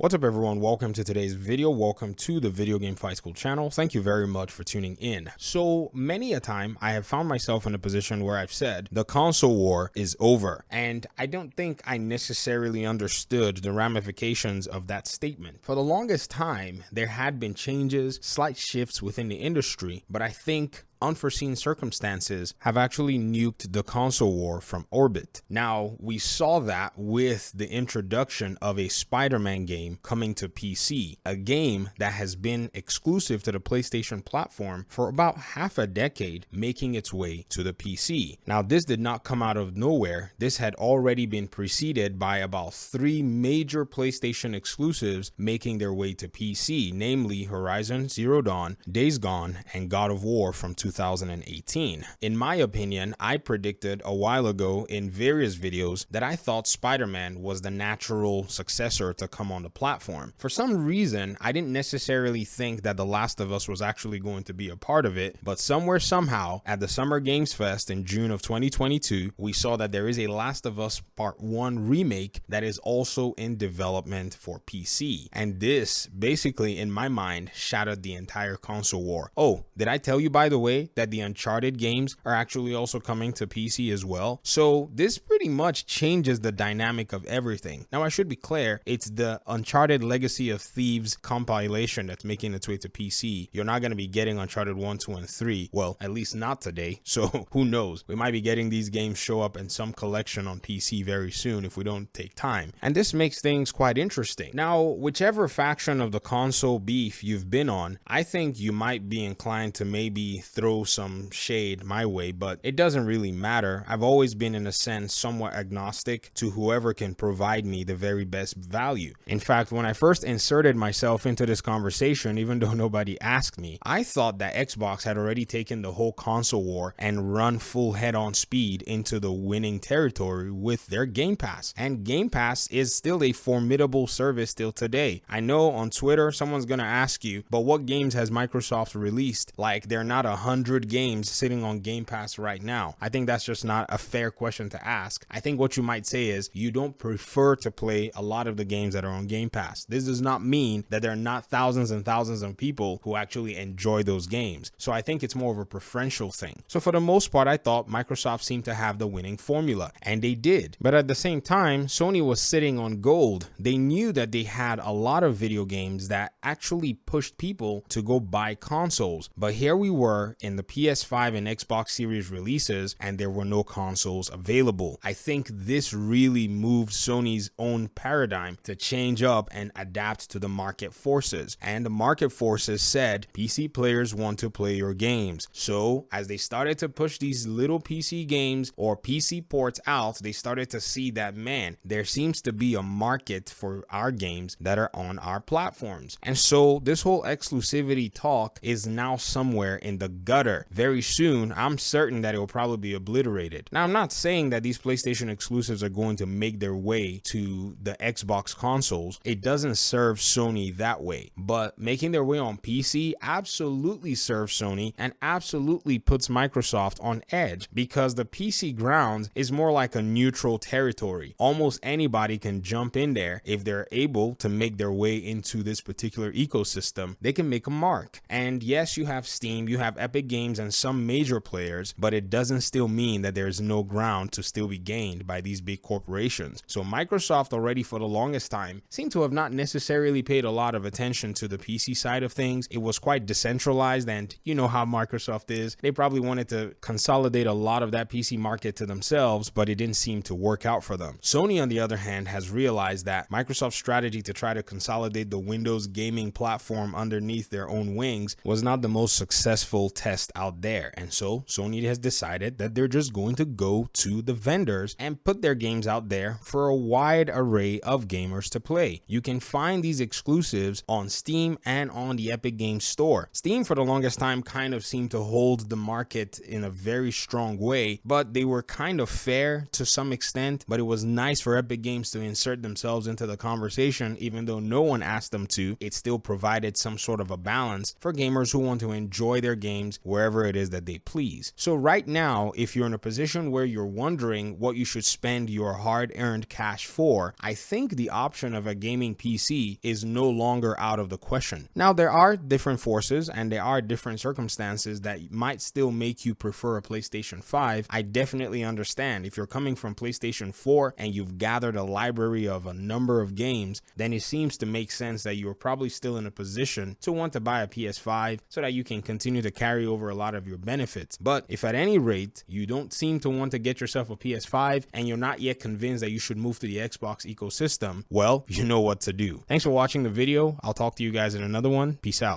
What's up everyone, welcome to today's video. Welcome to the Video Game Fight School channel. Thank you very much for tuning in. So many a time I have found myself in a position where I've said the console war is over, and I don't think I necessarily understood the ramifications of that statement. For the longest time there had been changes, slight shifts within the industry, but I think unforeseen circumstances have actually nuked the console war from orbit. Now, we saw that with the introduction of a Spider-Man game coming to PC, a game that has been exclusive to the PlayStation platform for about half a decade, making its way to the PC. Now, this did not come out of nowhere. This had already been preceded by about 3 major PlayStation exclusives making their way to PC, namely Horizon Zero Dawn, Days Gone, and God of War from 2018. In my opinion, I predicted a while ago in various videos that I thought Spider-Man was the natural successor to come on the platform. For some reason, I didn't necessarily think that The Last of Us was actually going to be a part of it, but somewhere, somehow, at the Summer Games Fest in June of 2022, we saw that there is a Last of Us Part 1 remake that is also in development for PC. And this, basically, in my mind, shattered the entire console war. Oh, did I tell you, by the way, that the Uncharted games are actually also coming to PC as well? So this pretty much changes the dynamic of everything. Now, I should be clear, it's the Uncharted Legacy of Thieves compilation that's making its way to PC. You're not going to be getting Uncharted 1, 2, and 3. Well, at least not today. So who knows? We might be getting these games show up in some collection on PC very soon if we don't take time. And this makes things quite interesting. Now, whichever faction of the console beef you've been on, I think you might be inclined to maybe throw some shade my way, but it doesn't really matter. I've always been, in a sense, somewhat agnostic to whoever can provide me the very best value. In fact, when I first inserted myself into this conversation, even though nobody asked me, I thought that Xbox had already taken the whole console war and run full head-on speed into the winning territory with their Game Pass. And Game Pass is still a formidable service still today. I know on Twitter someone's gonna ask you, but what games has Microsoft released? Like, they're not 100 games sitting on Game Pass right now. I think that's just not a fair question to ask. I think what you might say is you don't prefer to play a lot of the games that are on Game Pass. This does not mean that there are not thousands and thousands of people who actually enjoy those games. So I think it's more of a preferential thing. So for the most part, I thought Microsoft seemed to have the winning formula, and they did. But at the same time, Sony was sitting on gold. They knew that they had a lot of video games that actually pushed people to go buy consoles. But here we were in the PS5 and Xbox Series releases, and there were no consoles available. I think this really moved Sony's own paradigm to change up and adapt to the market forces. And the market forces said PC players want to play your games. So as they started to push these little PC games or PC ports out, they started to see that, man, there seems to be a market for our games that are on our platforms. And so this whole exclusivity talk is now somewhere in the gutter. Very soon, I'm certain that it will probably be obliterated. Now, I'm not saying that these PlayStation exclusives are going to make their way to the Xbox consoles. It doesn't serve Sony that way, but making their way on PC absolutely serves Sony and absolutely puts Microsoft on edge, because the PC ground is more like a neutral territory. Almost anybody can jump in there if they're able to make their way into this particular ecosystem. They can make a mark. And yes, you have Steam, you have Epic Games, and some major players, but it doesn't still mean that there's no ground to still be gained by these big corporations. So Microsoft already for the longest time seemed to have not necessarily paid a lot of attention to the PC side of things. It was quite decentralized, and you know how Microsoft is. They probably wanted to consolidate a lot of that PC market to themselves, but it didn't seem to work out for them. Sony, on the other hand, has realized that Microsoft's strategy to try to consolidate the Windows gaming platform underneath their own wings was not the most successful test out there. And so Sony has decided that they're just going to go to the vendors and put their games out there for a wide array of gamers to play. You can find these exclusives on Steam and on the Epic Games Store. Steam for the longest time kind of seemed to hold the market in a very strong way, but they were kind of fair to some extent. But it was nice for Epic Games to insert themselves into the conversation, even though no one asked them to. It still provided some sort of a balance for gamers who want to enjoy their games wherever it is that they please. So right now, if you're in a position where you're wondering what you should spend your hard-earned cash for, I think the option of a gaming PC is no longer out of the question. Now, there are different forces and there are different circumstances that might still make you prefer a PlayStation 5. I definitely understand if you're coming from PlayStation 4 and you've gathered a library of a number of games, then it seems to make sense that you're probably still in a position to want to buy a PS5 so that you can continue to carry over a lot of your benefits. But if at any rate you don't seem to want to get yourself a PS5 and you're not yet convinced that you should move to the Xbox ecosystem, well, you know what to do. Thanks for watching the video. I'll talk to you guys in another one. Peace out.